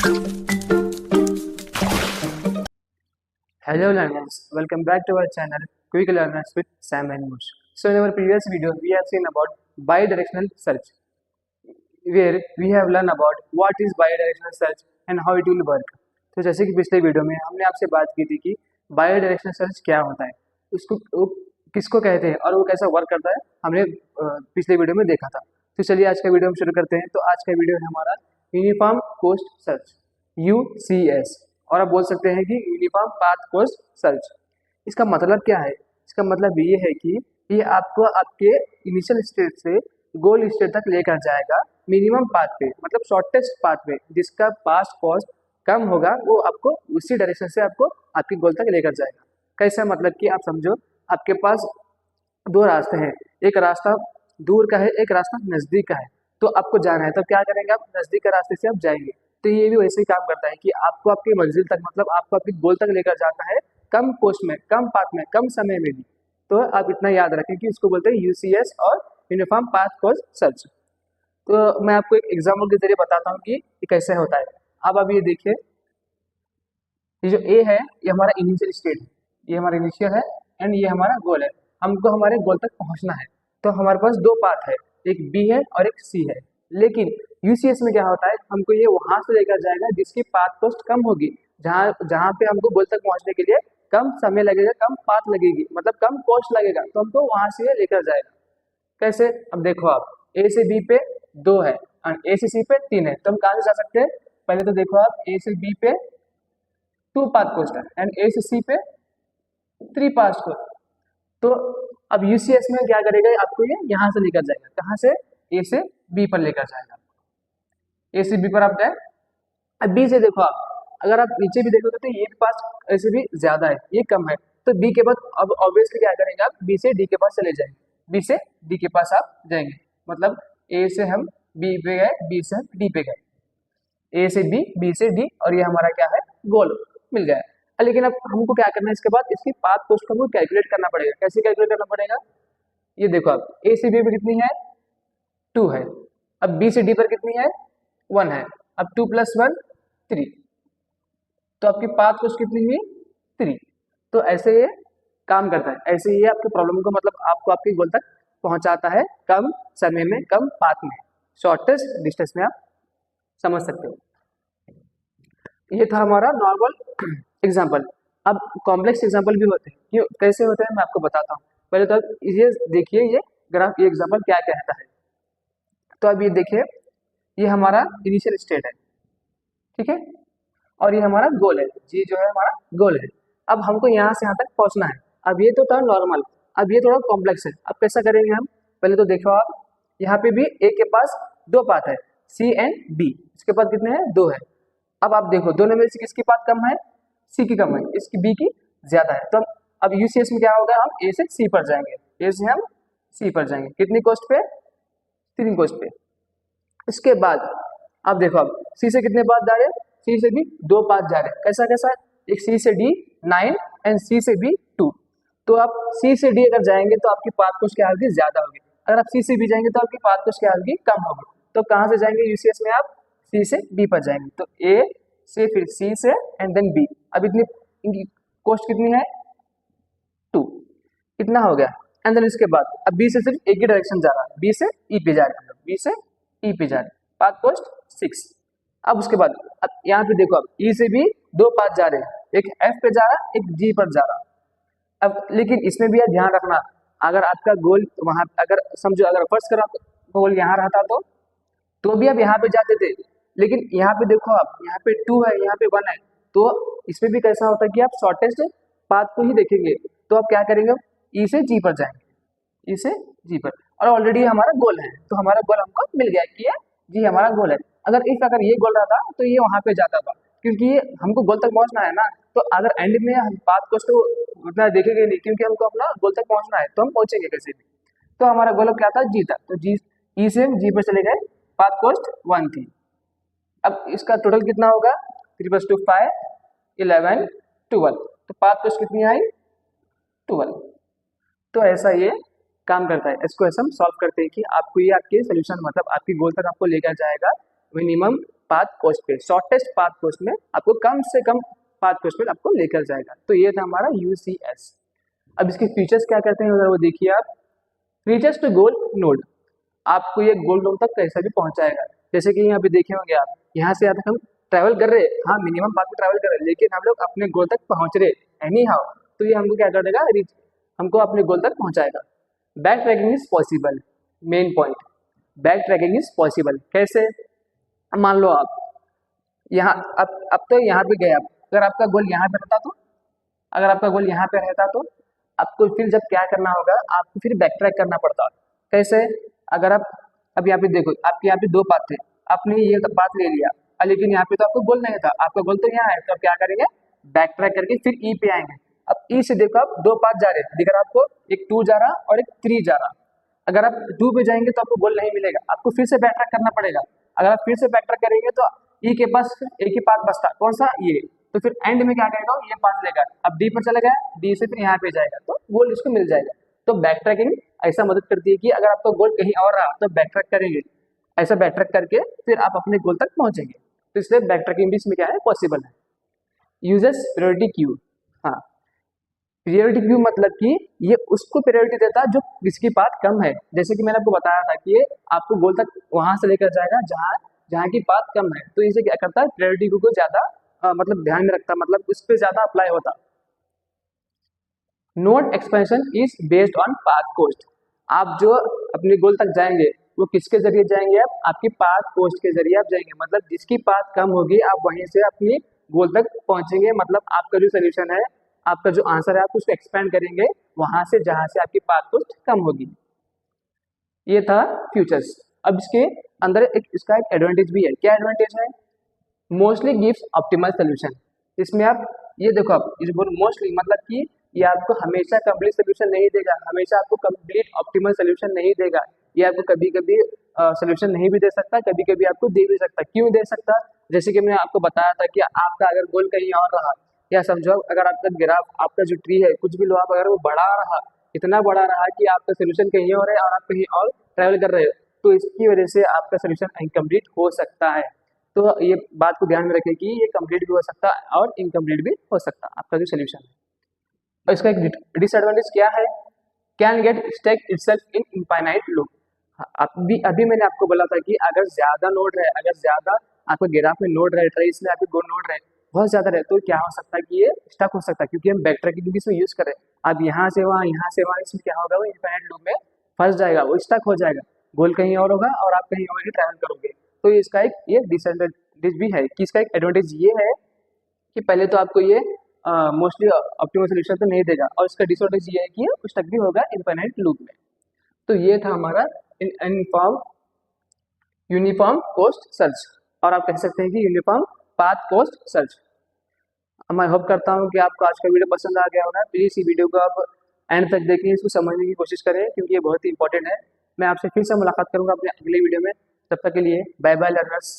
Hello learners, welcome back to our channel Quick Learners with Sam and Mush. So in our previous video, we have seen about bidirectional search, where we have learned about what is bidirectional search and how it will work. तो जैसे कि पिछले video में हमने आपसे बात की थी कि बायडायरेक्शनल सर्च क्या होता है, उसको वो किसको कहते हैं और वो कैसा वर्क करता है, हमने पिछले वीडियो में देखा था। तो चलिए आज का वीडियो हम शुरू करते हैं। तो आज का वीडियो है हमारा यूनिफॉर्म कोस्ट सर्च, UCS, और आप बोल सकते हैं कि यूनिफॉर्म पाथ कोस्ट सर्च। इसका मतलब क्या है? इसका मतलब ये है कि ये आपको आपके इनिशियल स्टेट से गोल स्टेट तक लेकर जाएगा मिनिमम पाथ पे, मतलब शॉर्टेस्ट पाथ पे, जिसका पास्ट कॉस्ट कम होगा वो आपको उसी डायरेक्शन से आपको आपके गोल तक लेकर जाएगा। कैसा? मतलब कि आप समझो आपके पास दो रास्ते हैं, एक रास्ता दूर का है, एक रास्ता नज़दीक का है। तो आपको जाना है तो क्या करेंगे आप? नज़दीक के रास्ते से आप जाएंगे। तो ये भी वैसे ही काम करता है कि आपको आपकी मंजिल तक, मतलब आपको आपके गोल तक लेकर जाता है कम कॉस्ट में, कम पाथ में, कम समय में भी। तो आप इतना याद रखें कि इसको बोलते हैं UCS और यूनिफॉर्म पाथ कोस्ट सर्च। तो मैं आपको एक एग्जाम्पल के जरिए बताता हूँ कि ये कैसे होता है। अब ये देखिए, ये जो ए है ये हमारा इनिशियल स्टेट है, ये हमारा इनिशियल है एंड ये हमारा गोल है। हमको हमारे गोल तक पहुंचना है। तो हमारे पास दो पाथ है, एक बी है और एक सी है। लेकिन यूसीएस में क्या होता है, हमको ये वहां से लेकर जाएगा जिसकी पाथ कॉस्ट कम होगी, जहाँ जहाँ पे हमको गोल तक पहुंचने के लिए कम समय लगेगा, कम पाथ लगेगी, मतलब कम कॉस्ट लगेगा, तो हमको वहां से ये लेकर जाएगा। कैसे? अब देखो आप, ए से बी पे 2 है और ए से सी पे 3 है, तो हम कहाँ से जा सकते हैं? पहले तो देखो आप, ए से बी पे 2 पाथ कॉस्ट है एंड ए से सी पे 3 पाथ कॉस्ट। तो अब यूसीएस में क्या करेगा, आपको ये यहाँ से लेकर जाएगा, कहाँ से? ए से बी पर लेकर जाएगा। ए से बी पर आप गए। अब बी से देखो आप, अगर आप नीचे भी देखोगे तो ये पास ऐसे भी ज्यादा है, ये कम है। तो बी के बाद अब ऑब्वियसली क्या करेंगे आप? बी से डी के पास चले जाएंगे, बी से डी के पास आप जाएंगे। मतलब ए से हम बी पे गए, बी से हम डी पे गए, ए से बी, बी से डी, और ये हमारा क्या है? गोल मिल गया। लेकिन अब हमको क्या करना है, इसके बाद इसकी पाथ कॉस्ट को हमको कैलकुलेट करना पड़ेगा। कैसे कैलकुलेट करना पड़ेगा? ये देखो आप, ए से बी पे कितनी है? 2 है। अब बी से डी पर कितनी है? 1 है। अब 2 + 1 3, तो आपकी पाथ कॉस्ट कितनी हुई? 3। तो ऐसे ये काम करता है, ऐसे ये आपके प्रॉब्लम को, मतलब आपको आपके गोल तक पहुंचाता है कम समय में, कम पाथ में, शॉर्टेस्ट डिस्टेंस में। आप समझ सकते हो। ये था हमारा नॉर्मल एग्जाम्पल। अब कॉम्प्लेक्स एग्जाम्पल भी होते हैं, क्यों कैसे होते हैं मैं आपको बताता हूँ। पहले तो ये देखिए, ये ग्राफ, ये एग्जाम्पल क्या कहता है। तो अब ये देखिए, ये हमारा इनिशियल स्टेट है, ठीक है, और ये हमारा गोल है, ये जो है हमारा गोल है। अब हमको यहाँ से यहाँ तक पहुँचना है। अब ये तो था नॉर्मल, अब ये थोड़ा कॉम्प्लेक्स है। अब कैसा करेंगे हम? पहले तो देखो आप, यहाँ पे भी ए के पास 2 पाथ है, सी एंड बी, इसके पास कितने हैं? 2 है। अब आप देखो, दोनों में से किसकी पाथ कम है? सी की कम है, इसकी बी की ज्यादा है। तो अब यूसीएस में क्या होगा, हम ए से सी पर जाएंगे, ए से हम सी पर जाएंगे, कितनी कॉस्ट पे? 3 कॉस्ट पे। इसके बाद अब देखो, अब सी से कितने पाथ जा रहे हैं? सी से भी 2 पाथ जा रहे हैं। कैसा कैसा? एक सी से डी 9 एंड सी से बी 2। तो आप सी से डी अगर जाएंगे तो आपकी पाथ कॉस्ट क्या होगी? ज्यादा होगी। अगर आप सी से बी जाएंगे तो आपकी पाथ कॉस्ट क्या होगी? कम होगी। तो कहाँ से जाएंगे यूसीएस में? आप सी से बी पर जाएंगे, तो ए से फिर सी से एंड देन बी। अब इतनी इनकी कॉस्ट कितनी है? 2। कितना हो गया? एंड देन इसके बाद अब बी से सिर्फ एक ही डायरेक्शन जा रहा है, बी से ई पे जा रहे हैं, बी से ई पे जा रहे हैं, पाथ कॉस्ट 6। अब उसके बाद अब यहाँ पे देखो, अब ई से भी 2 पाथ जा रहे हैं, एक एफ पे जा रहा है, एक जी पर जा रहा है। अब लेकिन इसमें भी ध्यान रखना, अगर आपका गोल वहां, अगर समझो अगर फर्स्ट करा गोल यहाँ रहता तो भी आप यहाँ पे जाते थे। लेकिन यहाँ पे देखो आप, यहाँ पे 2 है, यहाँ पे 1 है, तो इसमें भी कैसा होता है कि आप शॉर्टेस्ट पाथ को ही देखेंगे। तो आप क्या करेंगे? ई से जी पर जाएंगे, ई से जी पर, और ऑलरेडी हमारा गोल है, तो हमारा गोल हमको मिल गया कि ये जी हमारा गोल है। अगर ये गोल रहता तो ये वहां पे जाता था, क्योंकि ये हमको गोल तक पहुंचना है ना। तो अगर एंड में हम पाथ को तो उतना देखेंगे नहीं, क्योंकि हमको अपना गोल तक पहुंचना है, तो हम पहुंचेंगे कैसे भी। तो हमारा गोल क्या था? जी था। तो जी, ई से हम जी पर चले गए, पाथ कॉस्ट 1 थी। अब इसका टोटल कितना होगा? 3 + 2 5, 11, 12। तो पाथ कॉस्ट कितनी आई? 12। तो ऐसा ये काम करता है। इसको ऐसा हम सॉल्व करते हैं कि आपको ये आपके सोल्यूशन, मतलब आपकी गोल तक आपको लेकर जाएगा मिनिमम पाथ कोस्ट पे, शॉर्टेस्ट पाथ कोस्ट में आपको कम से कम पाथ कोस्ट पे आपको लेकर जाएगा। तो ये था हमारा यूसीएस। अब इसके फीचर्स क्या कहते हैं अगर वो देखिए आप, रीचेस टू गोल नोड, आपको ये गोल नोड तक कैसा भी पहुंचाएगा। जैसे कि यहाँ पे देखे होंगे आप, यहाँ से यहाँ तक हम ट्रैवल कर रहे हैं, हाँ मिनिमम पाथ में ट्रैवल कर रहे हैं, लेकिन हम लोग अपने गोल तक पहुंच रहे एनी हाउ, तो ये हमको क्या कर देगा, हमको अपने गोल तक पहुंचाएगा। Back tracking is possible, main point, back tracking is possible. कैसे, मान लो आप यहाँ अब तो यहाँ पे गए आप, अगर आपका गोल यहाँ पे रहता तो, अगर आपका गोल यहाँ पे रहता तो आपको फिर जब क्या करना होगा, आपको फिर बैक ट्रैक करना पड़ता। कैसे, अगर आप अब यहाँ पे देखो, आपके यहाँ पे दो पाथ थे, आपने ये पाथ ले लिया, लेकिन यहाँ पे तो आपको गोल नहीं था, आपका गोल तो यहाँ है, तो आप क्या करेंगे, बैक ट्रैक करके फिर ई पे आएंगे। अब ई से देखो आप दो पाथ जा रहे हैं, दिख रहा आपको, एक 2 जा रहा और एक 3 जा रहा। अगर आप 2 पे जाएंगे तो आपको गोल नहीं मिलेगा, आपको फिर से बैक ट्रैक करना पड़ेगा। अगर आप फिर से बैक ट्रैक करेंगे तो ई के पास एक ही पाथ बचता, कौन सा, ये, तो फिर एंड में क्या करेगा, ये पाथ लेगा, अब डी पर चला गया, डी से फिर यहाँ पे जाएगा, तो गोल इसको मिल जाएगा। तो बैक ट्रैकिंग ऐसा मदद करती है कि अगर आपका गोल कहीं और रहा तो बैक ट्रैक करेंगे, ऐसा बैक ट्रैक करके फिर आप अपने गोल तक पहुंचेंगे। तो इसलिए बैक ट्रैकिंग भी इसमें क्या है, पॉसिबल है। यूजेस प्रायोरिटी क्यू, हाँ प्रायोरिटी क्यू मतलब कि ये उसको प्रायोरिटी देता है जो जिसकी पाथ कम है। जैसे कि मैंने आपको बताया था कि ये आपको गोल तक वहां से लेकर जाएगा जहाँ जहाँ की पाथ कम है, तो इसे क्या करता है, प्रायोरिटी क्यू को ज्यादा मतलब ध्यान में रखता, मतलब उस पर ज्यादा अप्लाई होता। Node expansion is based on path cost, आप जो अपने गोल तक जाएंगे वो किसके जरिए जाएंगे, आप आपकी पाथ कोस्ट के जरिए आप जाएंगे, मतलब जिसकी पाथ कम होगी आप वहीं से अपनी गोल तक पहुंचेंगे। मतलब आपका जो सोल्यूशन है, आपका जो आंसर है, आप उसको एक्सपेंड करेंगे वहां से जहां से आपकी पाथ कोस्ट कम होगी। ये था फ्यूचर्स। अब इसके अंदर इसका एक एडवांटेज भी है। क्या एडवांटेज है, मोस्टली गिव्स ऑप्टिमल सोल्यूशन। इसमें आप ये देखो, आप इस मोस्टली मतलब कि ये आपको हमेशा कंप्लीट सोल्यूशन नहीं देगा, हमेशा आपको कंप्लीट ऑप्टिमल सोल्यूशन नहीं देगा। ये आपको कभी कभी सोल्यूशन नहीं भी दे सकता, कभी कभी आपको दे भी सकता। क्यों दे सकता, जैसे कि मैंने आपको बताया था कि आपका अगर गोल कहीं और रहा, या समझो अगर आपका ग्राफ, आपका जो ट्री है, कुछ भी लो आप, अगर वो बड़ा रहा, इतना बड़ा रहा कि आपका सोल्यूशन कहीं और है और आप कहीं और ट्रैवल कर रहे हो, तो इसकी वजह से आपका सोल्यूशन इनकम्प्लीट हो सकता है। तो ये बात को ध्यान में रखें कि ये कंप्लीट भी हो सकता है और इनकम्प्लीट भी हो सकता है आपका जो सोल्यूशन है। और इसका एक डिसएडवांटेज क्या है, can get stuck itself in infinite loop. अभी मैंने आपको बोला था कि अगर ज्यादा नोड है, अगर ज्यादा आपको ग्राफ में नोड रहे, ट्रेस में आपके गो नोड रहे, बहुत ज्यादा रहे, तो क्या हो सकता है कि ये स्टक हो सकता है, क्योंकि हम बैक ट्रैकिंग भी इसमें यूज करें। अब यहाँ से वहाँ इसमें क्या होगा, वो इनफाइनाइट लूप में फंस जाएगा, वो स्टक हो जाएगा, गोल कहीं और होगा और आप कहीं और ही ट्रैवल करोगे। तो इसका एक ये डिसएडवांटेज भी है कि इसका एक एडवांटेज ये है कि पहले तो आपको ये मोस्टली ऑप्टिमल सोल्यूशन तो नहीं देगा, और इसका डिसएडवांटेज ये है कि ये स्टक भी होगा इनफाइनाइट लूप में। तो ये था हमारा यूनिफॉर्म कोस्ट सर्च, और आप कह सकते हैं कि यूनिफॉर्म पाथ कोस्ट सर्च। मैं होप करता हूँ कि आपको आज का वीडियो पसंद आ गया होगा। प्लीज़ इस वीडियो को आप एंड तक देखें, इसको समझने की कोशिश करें, क्योंकि ये बहुत ही इंपॉर्टेंट है। मैं आपसे फिर से मुलाकात करूँगा अपने अगले वीडियो में, तब तक के लिए बाय बाय लर्नर्स।